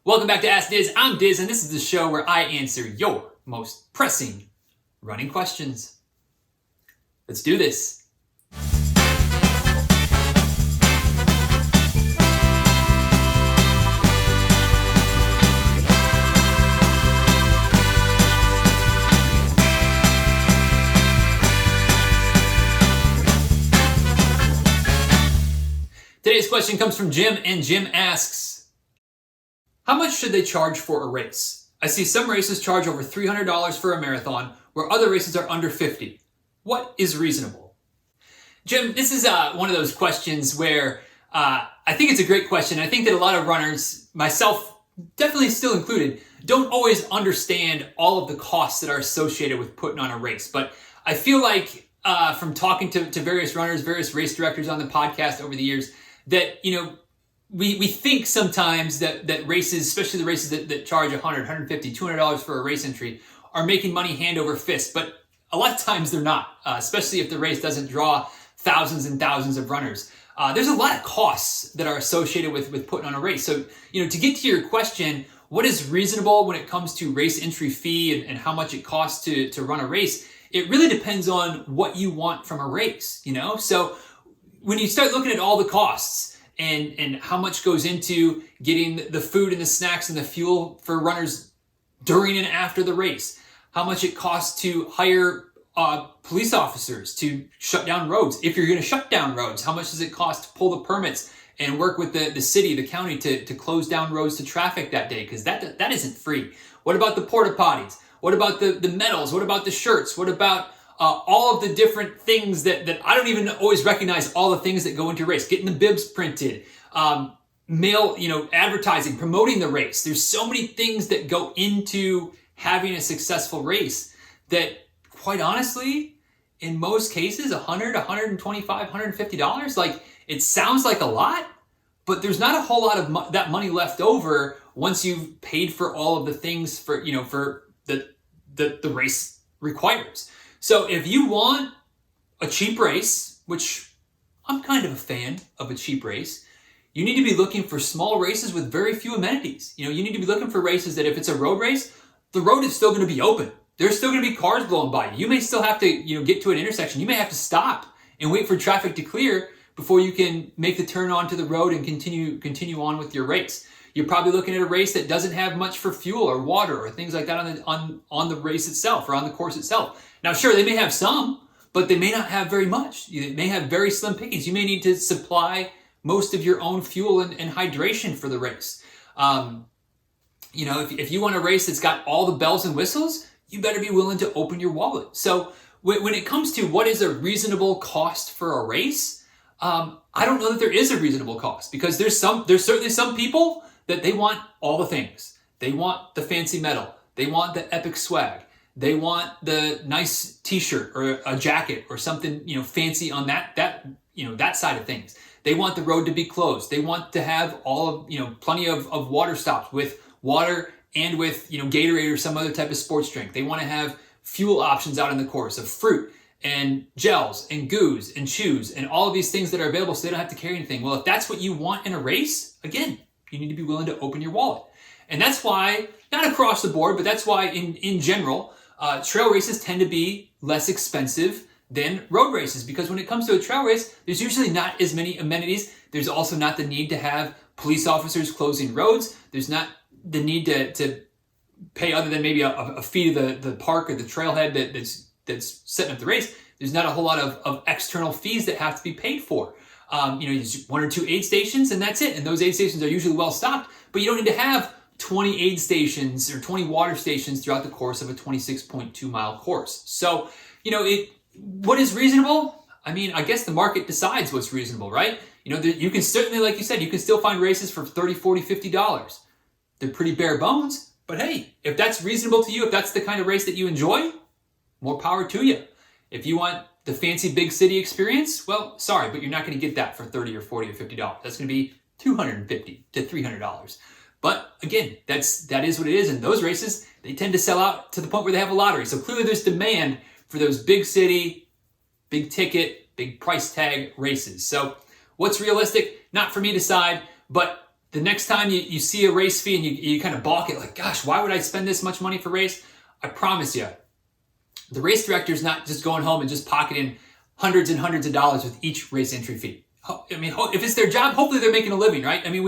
Welcome back to Ask Diz. I'm Diz, and this is the show where I answer your most pressing running questions. Let's do this. Today's question comes from Jim, and Jim asks, how much should they charge for a race? I see some races charge over $300 for a marathon, where other races are under $50. What is reasonable? Jim, this is one of those questions where I think it's a great question. I think that a lot of runners, myself definitely still included, don't always understand all of the costs that are associated with putting on a race. But I feel like from talking to various runners, various race directors on the podcast over the years, that, we think sometimes that races, especially the races that charge $100, $150, $200 for a race entry, are making money hand over fist. But a lot of times they're not, especially if the race doesn't draw thousands and thousands of runners. There's a lot of costs that are associated with putting on a race. So, to get to your question, what is reasonable when it comes to race entry fee and how much it costs to run a race? It really depends on what you want from a race, So when you start looking at all the costs and how much goes into getting the food and the snacks and the fuel for runners during and after the race, how much it costs to hire police officers to shut down roads. If you're going to shut down roads, how much does it cost to pull the permits and work with the city, the county to close down roads to traffic that day? Because that isn't free. What about the porta potties? What about the medals? What about the shirts? What about all of the different things that I don't even always recognize all the things that go into a race? Getting the bibs printed, mail, advertising, promoting the race. There's so many things that go into having a successful race that, quite honestly, in most cases, $100, $125, $150, like, it sounds like a lot, but there's not a whole lot of that money left over once you've paid for all of the things for the race requires. So if you want a cheap race, which I'm kind of a fan of a cheap race, you need to be looking for small races with very few amenities. You need to be looking for races that if it's a road race, the road is still going to be open. There's still going to be cars blowing by. You may still have to, get to an intersection. You may have to stop and wait for traffic to clear before you can make the turn onto the road and continue on with your race. You're probably looking at a race that doesn't have much for fuel or water or things like that on the race itself or on the course itself. Now, sure, they may have some, but they may not have very much. They may have very slim pickings. You may need to supply most of your own fuel and hydration for the race. If you want a race that's got all the bells and whistles, you better be willing to open your wallet. So when it comes to what is a reasonable cost for a race, I don't know that there is a reasonable cost, because there's certainly some people that they want all the things. They want the fancy medal. They want the epic swag. They want the nice t-shirt or a jacket or something, fancy on that side of things. They want the road to be closed. They want to have plenty of water stops with water and with, Gatorade or some other type of sports drink. They want to have fuel options out in the course of fruit and gels and goos and chews and all of these things that are available so they don't have to carry anything. Well, if that's what you want in a race, again, you need to be willing to open your wallet. And that's why, not across the board, but that's why in general, trail races tend to be less expensive than road races, because when it comes to a trail race, there's usually not as many amenities. There's also not the need to have police officers closing roads. There's not the need to pay, other than maybe a fee to the park or the trailhead that's setting up the race. There's not a whole lot of external fees that have to be paid for. There's one or two aid stations and that's it. And those aid stations are usually well stocked, but you don't need to have 20 aid stations or 20 water stations throughout the course of a 26.2 mile course. So, what is reasonable? I mean, I guess the market decides what's reasonable, right? You can certainly, like you said, you can still find races for $30, $40, $50. They're pretty bare bones, but hey, if that's reasonable to you, if that's the kind of race that you enjoy, more power to you. If you want the fancy big city experience, well, sorry, but you're not going to get that for $30 or $40 or $50. That's going to be $250 to $300. But again, that is what it is. And those races, they tend to sell out to the point where they have a lottery. So clearly there's demand for those big city, big ticket, big price tag races. So what's realistic? Not for me to decide, but the next time you see a race fee and you kind of balk at like, gosh, why would I spend this much money for race? I promise you, the race director is not just going home and just pocketing hundreds and hundreds of dollars with each race entry fee. I mean, if it's their job, hopefully they're making a living, right? I mean,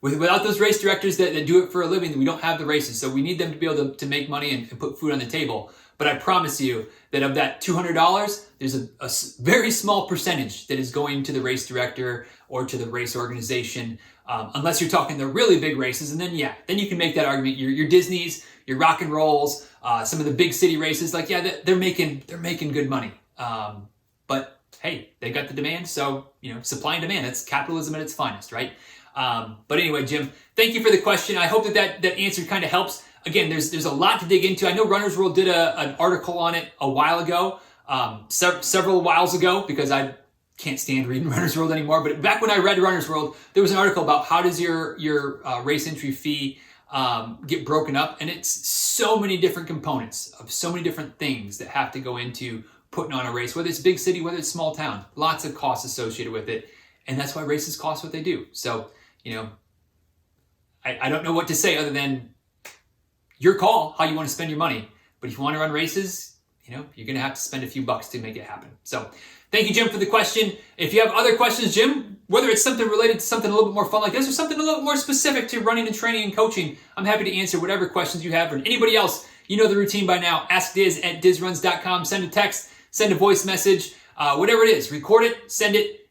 without those race directors that do it for a living, we don't have the races. So we need them to be able to make money and put food on the table. But I promise you that of that $200, there's a very small percentage that is going to the race director or to the race organization, unless you're talking the really big races. And then you can make that argument. Your Disneys, your rock and rolls, some of the big city races, like they're making good money. But hey, they got the demand, so supply and demand. That's capitalism at its finest, right? But anyway, Jim, thank you for the question. I hope that answer kind of helps. Again, there's a lot to dig into. I know Runner's World did an article on it a while ago, several whiles ago, because I can't stand reading Runner's World anymore. But back when I read Runner's World, there was an article about how does your race entry fee get broken up, and it's so many different components of so many different things that have to go into putting on a race, whether it's big city, whether it's small town, lots of costs associated with it, and that's why races cost what they do. So I don't know what to say other than your call how you want to spend your money. But if you want to run races, you're going to have to spend a few bucks to make it happen. So thank you, Jim, for the question. If you have other questions, Jim, whether it's something related to something a little bit more fun like this or something a little bit more specific to running and training and coaching, I'm happy to answer whatever questions you have. Or anybody else, you know the routine by now. AskDiz@DizRuns.com. Send a text, send a voice message, whatever it is. Record it, send it.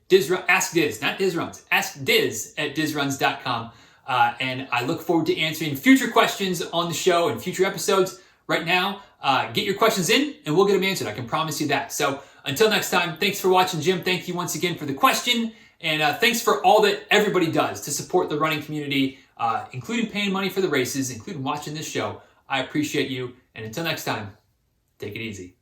Ask Diz, not Diz Runs. Ask Diz@DizRuns.com. And I look forward to answering future questions on the show and future episodes. Right now, get your questions in and we'll get them answered. I can promise you that. So until next time, thanks for watching, Jim. Thank you once again for the question. And thanks for all that everybody does to support the running community, including paying money for the races, including watching this show. I appreciate you. And until next time, take it easy.